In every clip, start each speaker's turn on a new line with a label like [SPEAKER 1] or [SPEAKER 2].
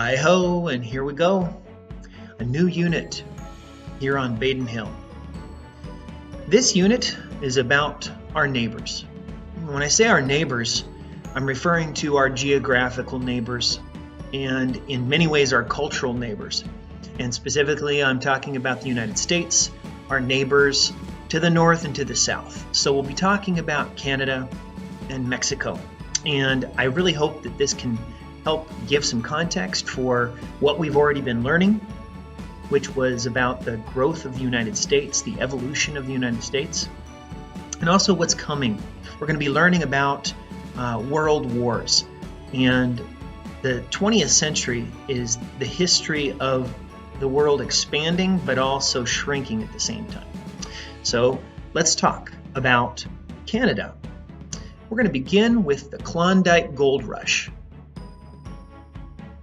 [SPEAKER 1] Hi-ho, and here we go. A new unit here on Baden Hill. This unit is about our neighbors. When I say our neighbors, I'm referring to our geographical neighbors and in many ways our cultural neighbors. And specifically, I'm talking about the United States, our neighbors to the north and to the south. So we'll be talking about Canada and Mexico. And I really hope that this can help give some context for what we've already been learning, which was about the growth of the United States, the evolution of the United States, and also what's coming. We're going to be learning about world wars. And the 20th century is the history of the world expanding, but also shrinking at the same time. So let's talk about Canada. We're going to begin with the Klondike Gold Rush.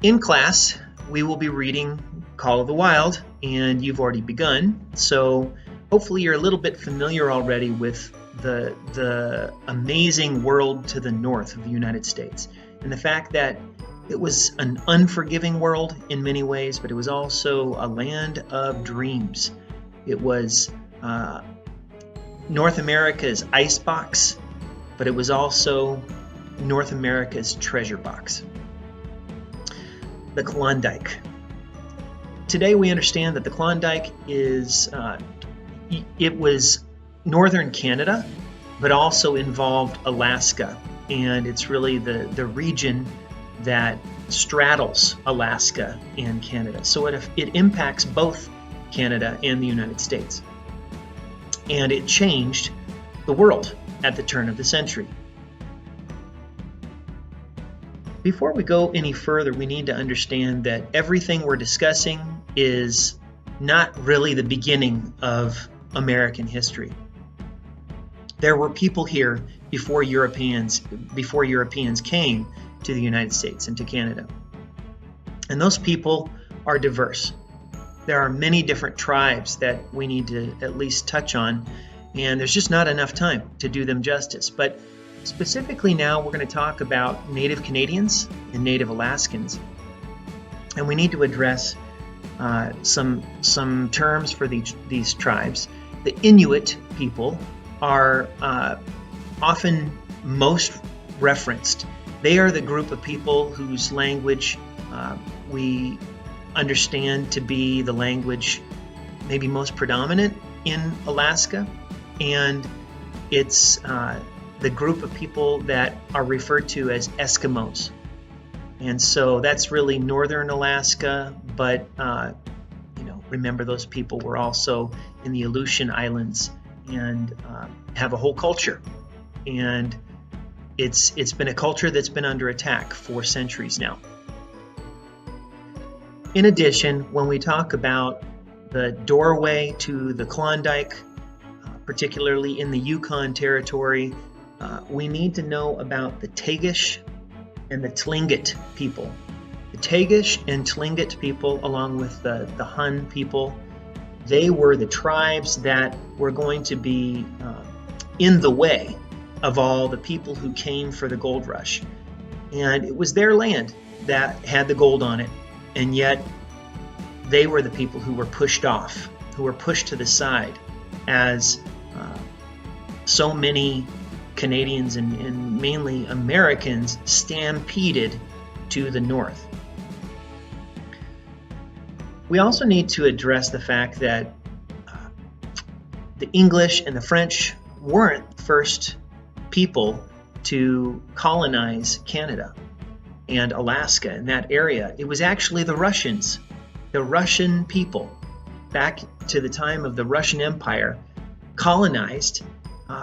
[SPEAKER 1] In class, we will be reading Call of the Wild, and you've already begun. So hopefully you're a little bit familiar already with the amazing world to the north of the United States, and the fact that it was an unforgiving world in many ways, but it was also a land of dreams. It was North America's icebox, but it was also North America's treasure box. The Klondike. Today we understand that the Klondike it was northern Canada, but also involved Alaska, and it's really the region that straddles Alaska and Canada. So it impacts both Canada and the United States. And it changed the world at the turn of the century. Before we go any further, we need to understand that everything we're discussing is not really the beginning of American history. There were people here before Europeans came to the United States and to Canada. And those people are diverse. There are many different tribes that we need to at least touch on, and there's just not enough time to do them justice. But specifically now, we're going to talk about Native Canadians and Native Alaskans. And we need to address some terms for these tribes. The Inuit people are often most referenced. They are the group of people whose language we understand to be the language maybe most predominant in Alaska. And it's the group of people that are referred to as Eskimos. And so that's really northern Alaska, but remember those people were also in the Aleutian Islands and have a whole culture. And it's been a culture that's been under attack for centuries now. In addition, when we talk about the doorway to the Klondike, particularly in the Yukon Territory, we need to know about the Tagish and the Tlingit people. The Tagish and Tlingit people, along with the Hun people, they were the tribes that were going to be in the way of all the people who came for the gold rush. And it was their land that had the gold on it, and yet they were the people who were pushed off, who were pushed to the side as so many Canadians and mainly Americans stampeded to the north. We also need to address the fact that the English and the French weren't the first people to colonize Canada and Alaska in that area. It was actually the Russians, the Russian people, back to the time of the Russian Empire, colonized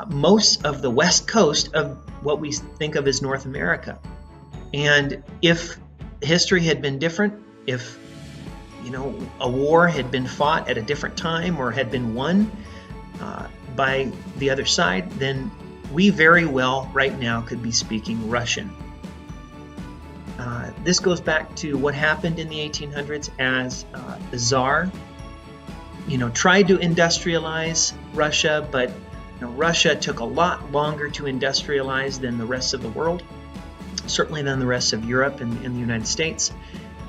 [SPEAKER 1] most of the west coast of what we think of as North America. And if history had been different, if a war had been fought at a different time or had been won by the other side, then we very well right now could be speaking Russian. This goes back to what happened in the 1800s as the Tsar tried to industrialize Russia, but Russia took a lot longer to industrialize than the rest of the world, certainly than the rest of Europe and the United States.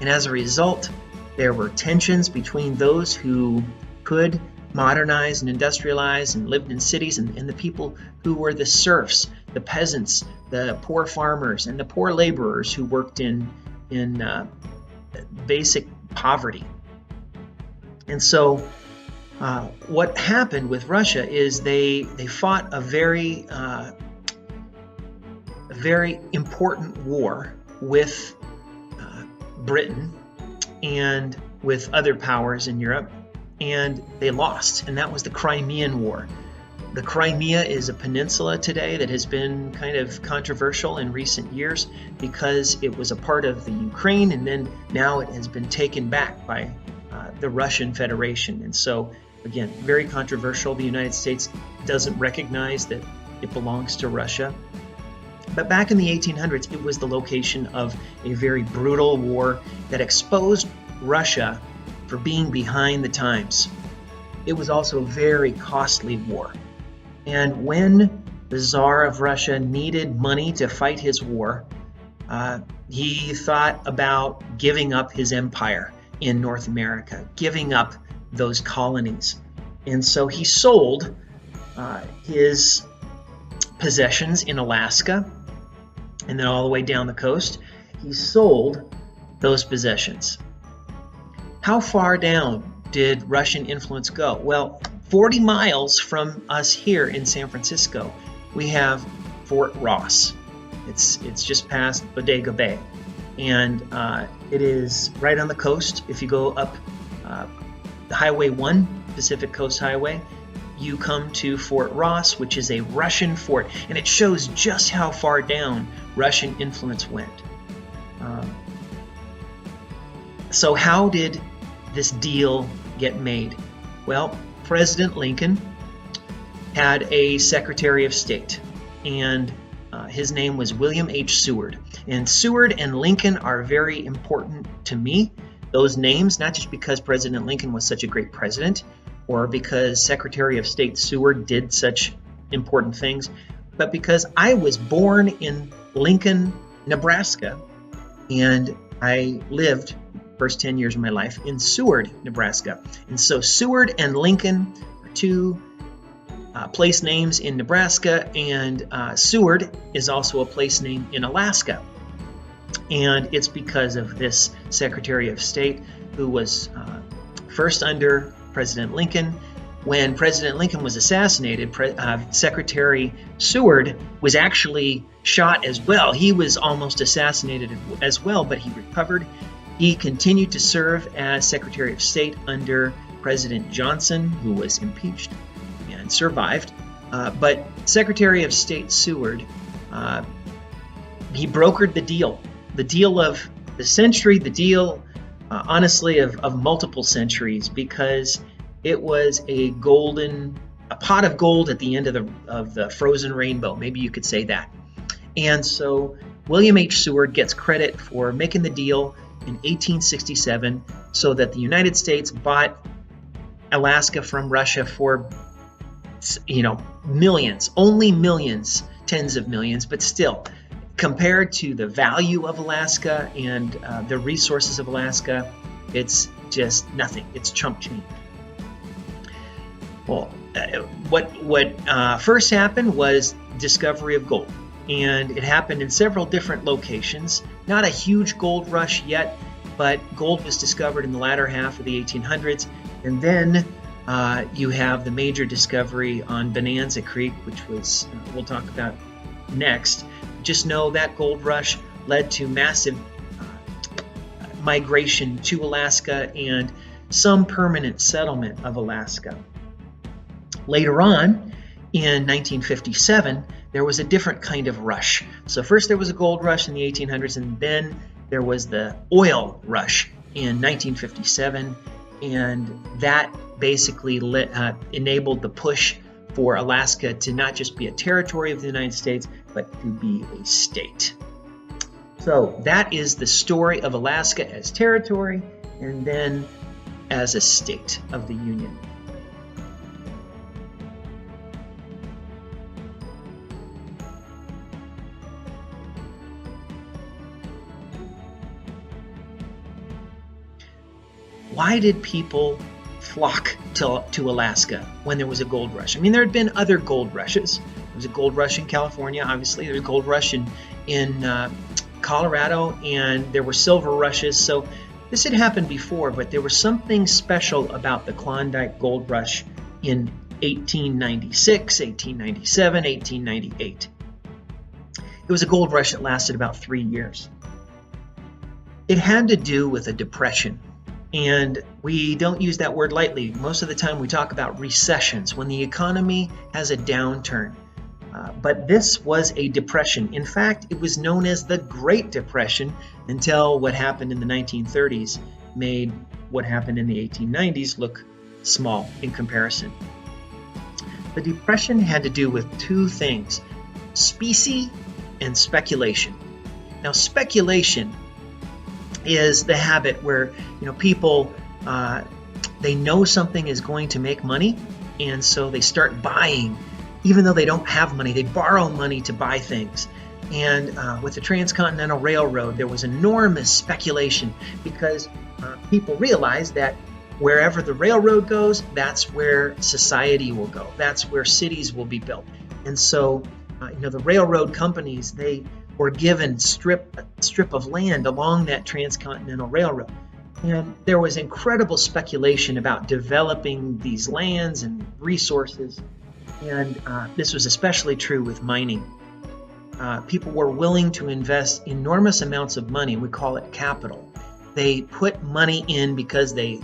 [SPEAKER 1] And as a result, there were tensions between those who could modernize and industrialize and lived in cities and the people who were the serfs, the peasants, the poor farmers, and the poor laborers who worked in basic poverty. And so what happened with Russia is they fought a very important war with Britain and with other powers in Europe, and they lost, and that was the Crimean War. The Crimea is a peninsula today that has been kind of controversial in recent years because it was a part of the Ukraine, and then now it has been taken back by the Russian Federation. And so, again, very controversial. The United States doesn't recognize that it belongs to Russia. But back in the 1800s, it was the location of a very brutal war that exposed Russia for being behind the times. It was also a very costly war. And when the Tsar of Russia needed money to fight his war, he thought about giving up his empire in North America, giving up those colonies. And so he sold his possessions in Alaska, and then all the way down the coast. He sold those possessions. How far down did Russian influence go? Well, 40 miles from us here in San Francisco, we have Fort Ross. It's just past Bodega Bay, and it is right on the coast. If you go up Highway 1, Pacific Coast Highway, you come to Fort Ross, which is a Russian fort, and it shows just how far down Russian influence went. So how did this deal get made? Well, President Lincoln had a Secretary of State, and his name was William H. Seward. And Seward and Lincoln are very important to me. Those names, not just because President Lincoln was such a great president, or because Secretary of State Seward did such important things, but because I was born in Lincoln, Nebraska, and I lived first 10 years of my life in Seward, Nebraska. And so Seward and Lincoln are two place names in Nebraska, and Seward is also a place name in Alaska. And it's because of this Secretary of State who was first under President Lincoln. When President Lincoln was assassinated, Secretary Seward was actually shot as well. He was almost assassinated as well, but he recovered. He continued to serve as Secretary of State under President Johnson, who was impeached and survived. But Secretary of State Seward, he brokered the deal of the century, the deal, honestly, of multiple centuries, because it was a pot of gold at the end of the frozen rainbow. Maybe you could say that. And so William H. Seward gets credit for making the deal in 1867 so that the United States bought Alaska from Russia for, millions, only millions, tens of millions, but still, compared to the value of Alaska and the resources of Alaska, it's just nothing. It's chump change. Well, what first happened was discovery of gold, and it happened in several different locations. Not a huge gold rush yet, but gold was discovered in the latter half of the 1800s, and then you have the major discovery on Bonanza Creek, which was we'll talk about next. Just know that gold rush led to massive migration to Alaska and some permanent settlement of Alaska. Later on, in 1957, there was a different kind of rush. So first there was a gold rush in the 1800s, and then there was the oil rush in 1957, and that basically enabled the push for Alaska to not just be a territory of the United States, but to be a state. So that is the story of Alaska as territory and then as a state of the Union. why did people flock to Alaska when there was a gold rush? I mean, there had been other gold rushes. There was a gold rush in California, obviously. There was a gold rush in Colorado, and there were silver rushes. So this had happened before, but there was something special about the Klondike Gold Rush in 1896, 1897, 1898. It was a gold rush that lasted about 3 years. It had to do with a depression. And we don't use that word lightly. Most of the time we talk about recessions, when the economy has a downturn. But this was a depression. In fact, it was known as the Great Depression until what happened in the 1930s made what happened in the 1890s look small in comparison. The depression had to do with two things: specie and speculation. Now, speculation is the habit where people they know something is going to make money, and so they start buying. Even though they don't have money, they borrow money to buy things. And with the Transcontinental Railroad, there was enormous speculation because people realized that wherever the railroad goes, that's where society will go. That's where cities will be built. And so, the railroad companies, they were given a strip of land along that Transcontinental Railroad. And there was incredible speculation about developing these lands and resources. And this was especially true with mining. People were willing to invest enormous amounts of money. We call it capital. They put money in because they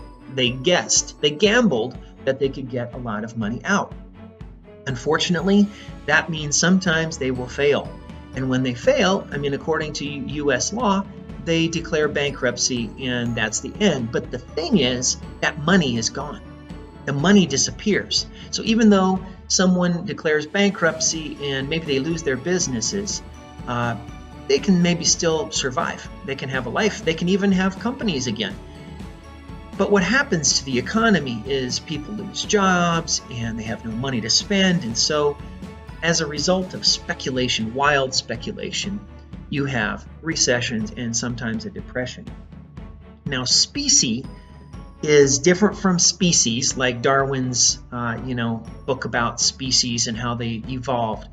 [SPEAKER 1] gambled that they could get a lot of money out. Unfortunately, that means sometimes they will fail. And when they fail, according to U.S. law, they declare bankruptcy, and that's the end. But the thing is, that money is gone. The money disappears. So even though someone declares bankruptcy and maybe they lose their businesses, they can maybe still survive. They can have a life. They can even have companies again. But what happens to the economy is people lose jobs and they have no money to spend. And so as a result of speculation, wild speculation, you have recessions and sometimes a depression. Now, specie is different from species, like Darwin's book about species and how they evolved.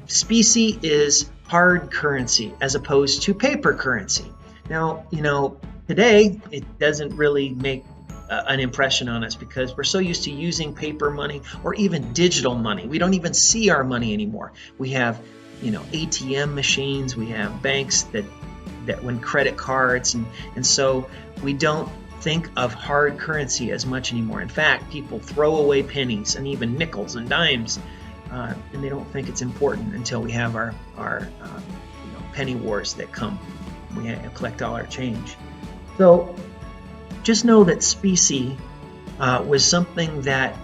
[SPEAKER 1] Specie is hard currency as opposed to paper currency. Now, today it doesn't really make an impression on us because we're so used to using paper money or even digital money. We don't even see our money anymore. We have, ATM machines. We have banks that when credit cards, and so we don't think of hard currency as much anymore. In fact, people throw away pennies and even nickels and dimes, and they don't think it's important until we have our penny wars that come. We collect all our change. So just know that specie was something that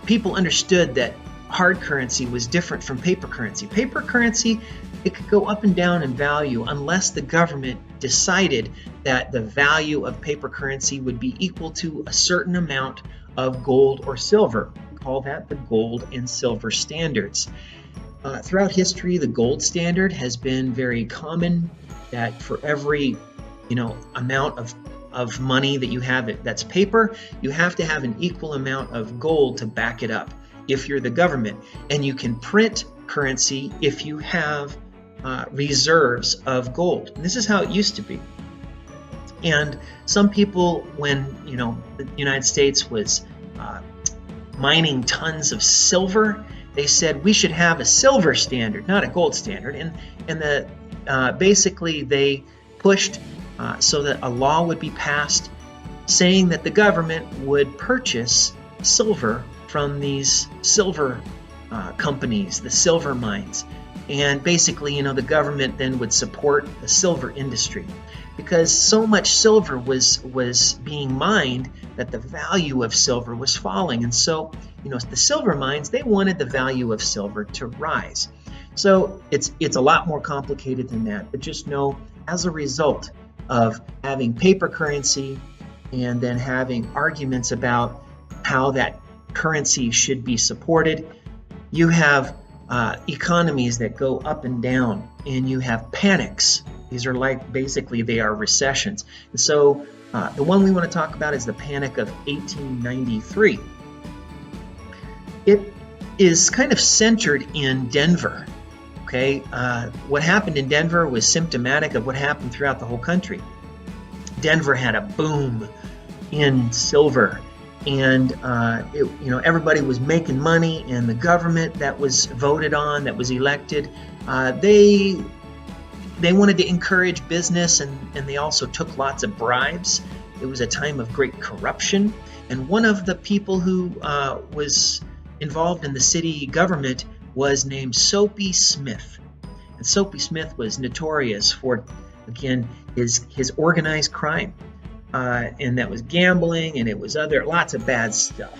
[SPEAKER 1] people understood that hard currency was different from paper currency. Paper currency, it could go up and down in value unless the government decided that the value of paper currency would be equal to a certain amount of gold or silver. We call that the gold and silver standards. Throughout history, the gold standard has been very common, that for every amount of money that you have that's paper, you have to have an equal amount of gold to back it up if you're the government. And you can print currency if you have reserves of gold. And this is how it used to be. And some people, when the United States was mining tons of silver, they said we should have a silver standard, not a gold standard. And basically they pushed so that a law would be passed saying that the government would purchase silver from these silver companies, the silver mines. And basically, the government then would support the silver industry because so much silver was being mined that the value of silver was falling. And so, the silver mines, they wanted the value of silver to rise. So it's a lot more complicated than that. But just know, as a result of having paper currency and then having arguments about how that currency should be supported, you have economies that go up and down, and you have panics These are like, basically, they are recessions. And so the one we want to talk about is the Panic of 1893. It is kind of centered in Denver. Okay, what happened in Denver was symptomatic of what happened throughout the whole country. Denver had a boom in silver, and everybody was making money, and the government that was voted on, that was elected, they wanted to encourage business, and they also took lots of bribes. It was a time of great corruption, and one of the people who was involved in the city government was named Soapy Smith. And Soapy Smith was notorious for, again, his organized crime. And that was gambling, and it was lots of bad stuff.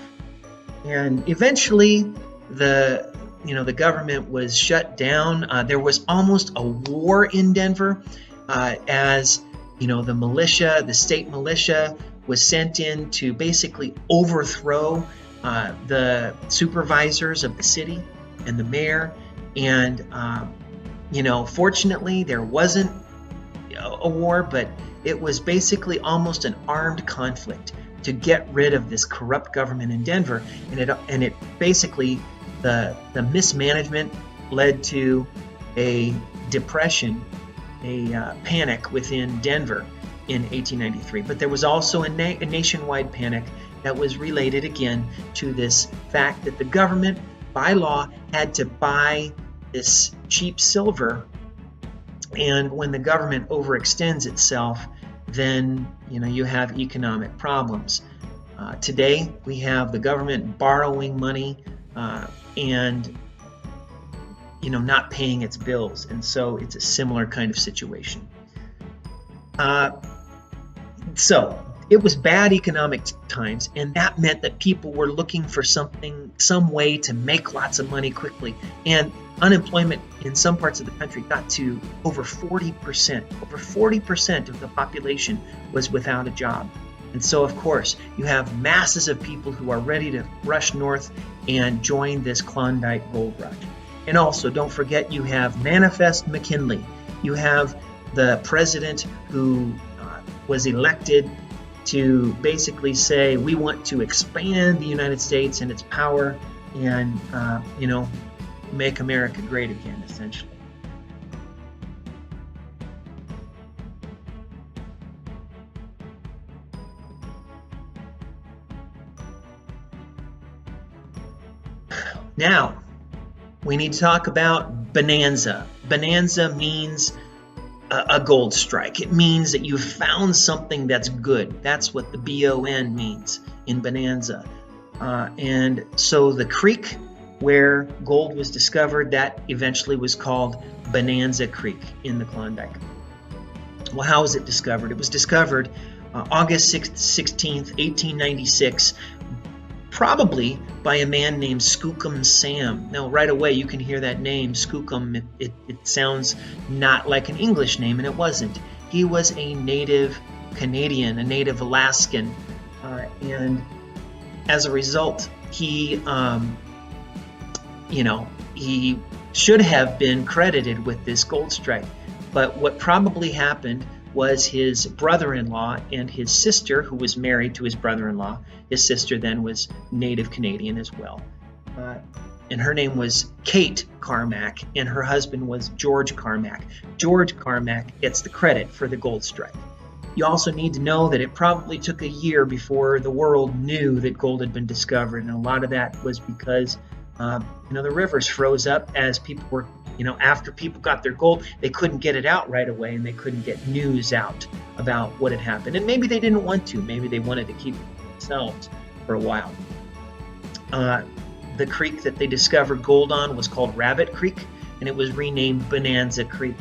[SPEAKER 1] And eventually the government was shut down. There was almost a war in Denver, as the militia, the state militia, was sent in to basically overthrow the supervisors of the city and the mayor. And fortunately there wasn't a war, but it was basically almost an armed conflict to get rid of this corrupt government in Denver. And it basically, the mismanagement led to a depression, a panic within Denver in 1893. But there was also a nationwide panic that was related again to this fact that the government, by law, had to buy this cheap silver. And when the government overextends itself, then you have economic problems. Today we have the government borrowing money and not paying its bills, and so it's a similar kind of situation. So it was bad economic times, and that meant that people were looking for some way to make lots of money quickly. And unemployment in some parts of the country got to over 40%. Over 40% of the population was without a job. And so, of course, you have masses of people who are ready to rush north and join this Klondike gold rush. And also, don't forget, you have Manifest McKinley. You have the president who was elected to basically say, we want to expand the United States and its power and, make America great again, essentially. Now, we need to talk about bonanza. Bonanza means a gold strike. It means that you've found something that's good. That's what the BON means in bonanza. And so the creek where gold was discovered, that eventually was called Bonanza Creek in the Klondike. Well, how was it discovered? It was discovered August 16th, 1896, probably by a man named Skookum Sam. Now, right away, you can hear that name, Skookum. It sounds not like an English name, and it wasn't. He was a native Canadian, a native Alaskan, and as a result, he should have been credited with this gold strike. But what probably happened was his brother-in-law and his sister, who was married to his brother-in-law, his sister then was native Canadian as well. And her name was Kate Carmack, and her husband was George Carmack. George Carmack gets the credit for the gold strike. You also need to know that it probably took a year before the world knew that gold had been discovered, and a lot of that was because the rivers froze up as people were, after people got their gold, they couldn't get it out right away, and they couldn't get news out about what had happened. And maybe they didn't want to. Maybe they wanted to keep it themselves for a while. The creek that they discovered gold on was called Rabbit Creek, and it was renamed Bonanza Creek.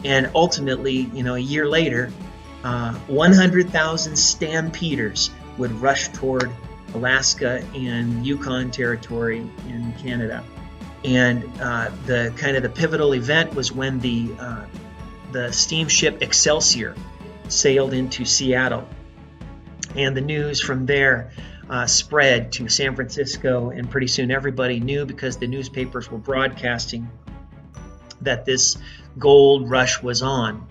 [SPEAKER 1] And ultimately, a year later, 100,000 stampeders would rush toward Alaska and Yukon Territory in Canada. And the pivotal event was when the steamship Excelsior sailed into Seattle, and the news from there spread to San Francisco, and pretty soon everybody knew, because the newspapers were broadcasting that this gold rush was on.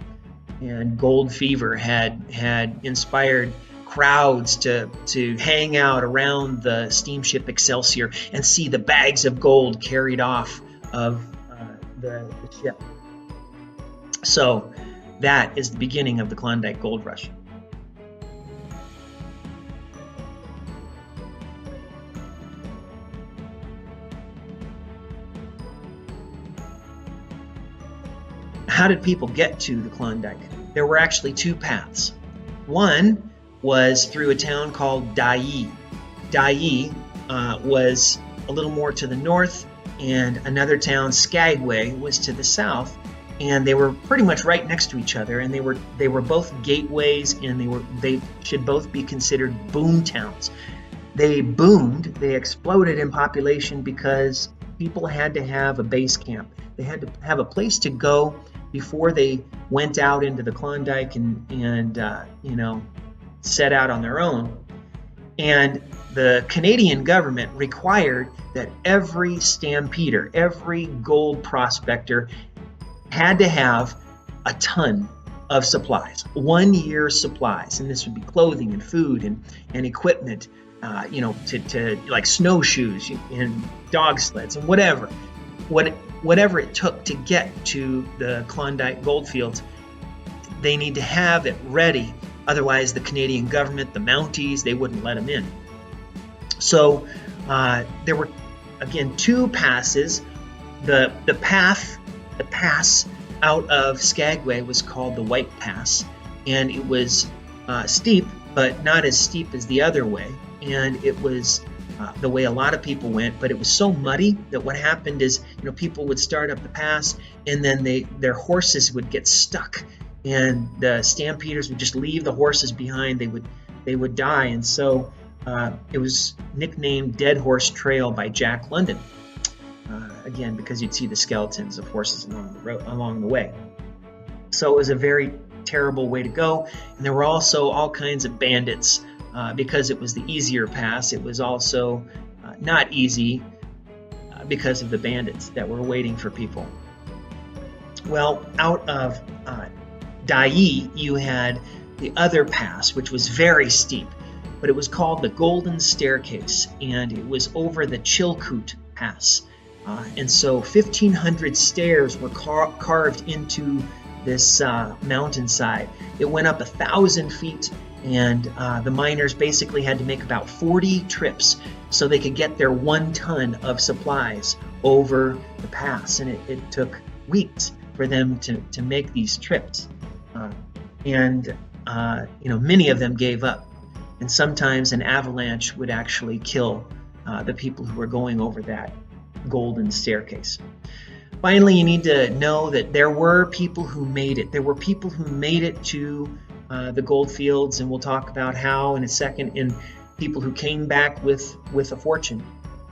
[SPEAKER 1] and gold fever had inspired crowds to hang out around the steamship Excelsior and see the bags of gold carried off of the ship. So that is the beginning of the Klondike Gold Rush. How did people get to the Klondike? There were actually two paths. One was through a town called Dyea. Dyea was a little more to the north, and another town, Skagway, was to the south, and they were pretty much right next to each other, and they were both gateways, and they should both be considered boom towns. They boomed, they exploded in population because people had to have a base camp. They had to have a place to go before they went out into the Klondike and set out on their own. And the Canadian government required that every stampeder, every gold prospector had to have a ton of supplies, 1 year's supplies. And this would be clothing and food and equipment, to like snowshoes and dog sleds and whatever it took to get to the Klondike goldfields. They need to have it ready. Otherwise, the Canadian government, the Mounties, they wouldn't let them in. So there were, again, two passes. The pass out of Skagway was called the White Pass, and it was steep, but not as steep as the other way. And it was the way a lot of people went, but it was so muddy that what happened is, people would start up the pass, and then their horses would get stuck, and the stampeders would just leave the horses behind. They would die, and so it was nicknamed Dead Horse Trail by Jack London. Again, because you'd see the skeletons of horses along the way. So it was a very terrible way to go, and there were also all kinds of bandits. Because it was the easier pass, it was also not easy because of the bandits that were waiting for people. Well, out of Dyea, you had the other pass, which was very steep, but it was called the Golden Staircase, and it was over the Chilkoot Pass. And so 1,500 stairs were carved into this mountainside. It went up 1,000 feet, and the miners basically had to make about 40 trips so they could get their 1 ton of supplies over the pass. And it took weeks for them to make these trips. Many of them gave up. And sometimes an avalanche would actually kill the people who were going over that golden staircase. Finally, you need to know that there were people who made it. There were people who made it to the gold fields, and we'll talk about how in a second, and people who came back with a fortune.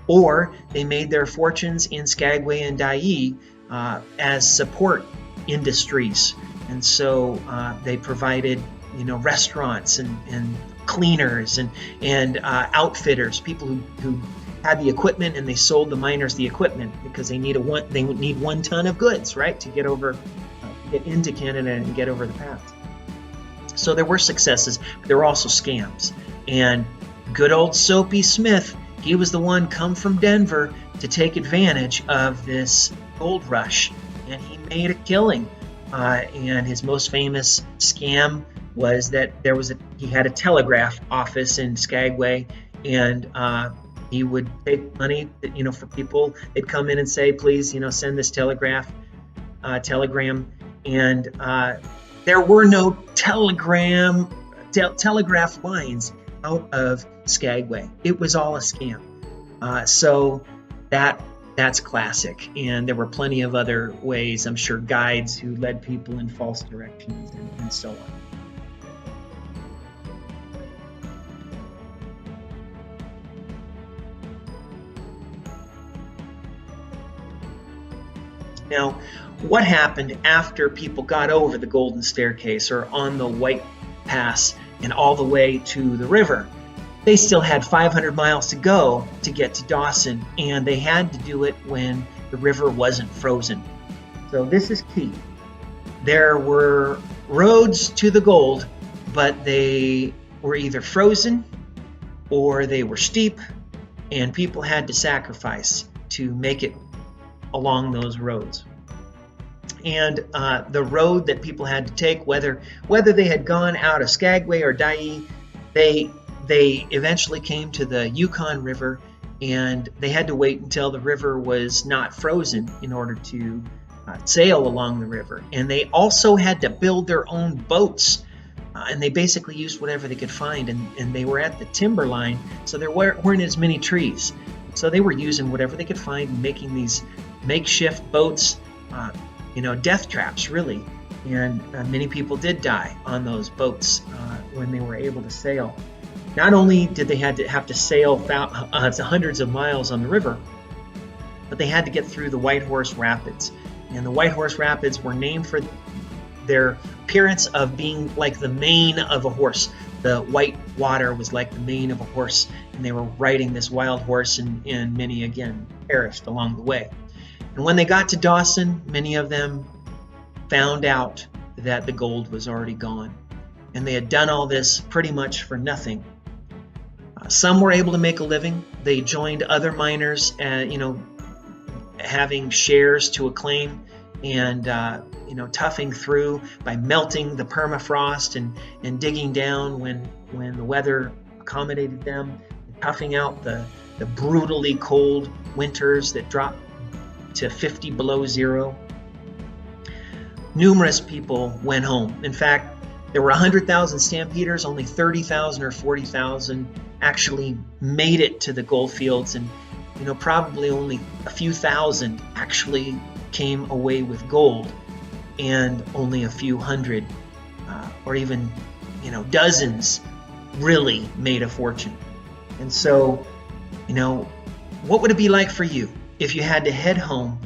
[SPEAKER 1] Or they made their fortunes in Skagway and Dyea as support industries. And so they provided, restaurants and cleaners and outfitters, people who had the equipment, and they sold the miners the equipment because they would need 1 ton of goods, right, to get into Canada and get over the pass. So there were successes, but there were also scams. And good old Soapy Smith, he was the one come from Denver to take advantage of this gold rush, and he made a killing. And his most famous scam was that he had a telegraph office in Skagway, and he would take money, for people. They'd come in and say, please, send this telegram. And there were no telegraph lines out of Skagway. It was all a scam. So that's classic. And there were plenty of other ways, I'm sure, guides who led people in false directions and so on. Now, what happened after people got over the Golden Staircase or on the White Pass and all the way to the river? They still had 500 miles to go to get to Dawson, and they had to do it when the river wasn't frozen. So this is key. There were roads to the gold, but they were either frozen or they were steep, and people had to sacrifice to make it along those roads. And the road that people had to take, whether they had gone out of Skagway or Dyea, they eventually came to the Yukon River, and they had to wait until the river was not frozen in order to sail along the river. And they also had to build their own boats, and they basically used whatever they could find, and they were at the timberline, so there weren't as many trees. So they were using whatever they could find and making these makeshift boats, death traps, really. And many people did die on those boats when they were able to sail. Not only did they have to sail hundreds of miles on the river, but they had to get through the White Horse Rapids. And the White Horse Rapids were named for their appearance of being like the mane of a horse. The white water was like the mane of a horse, and they were riding this wild horse, and many again perished along the way. And when they got to Dawson, many of them found out that the gold was already gone, and they had done all this pretty much for nothing. Some were able to make a living. They joined other miners, having shares to a claim, and toughing through by melting the permafrost and digging down when the weather accommodated them, toughing out the brutally cold winters that dropped to 50 below zero. Numerous people went home. In fact, there were 100,000 stampeders, only 30,000 or 40,000 actually made it to the gold fields, and probably only a few thousand actually came away with gold, and only a few hundred or even dozens really made a fortune. And so what would it be like for you if you had to head home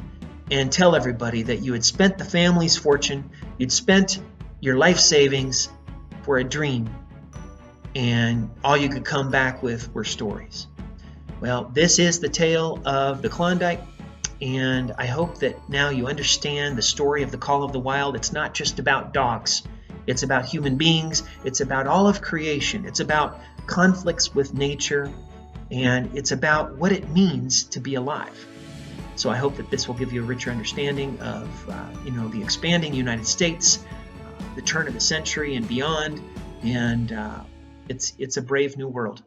[SPEAKER 1] and tell everybody that you had spent the family's fortune, you'd spent your life savings for a dream, and all you could come back with were stories? Well, this is the tale of the Klondike, and I hope that now you understand the story of the Call of the Wild. It's not just about dogs. It's about human beings. It's about all of creation. It's about conflicts with nature, and it's about what it means to be alive. So I hope that this will give you a richer understanding of the expanding United States, the turn of the century and beyond, and it's a brave new world.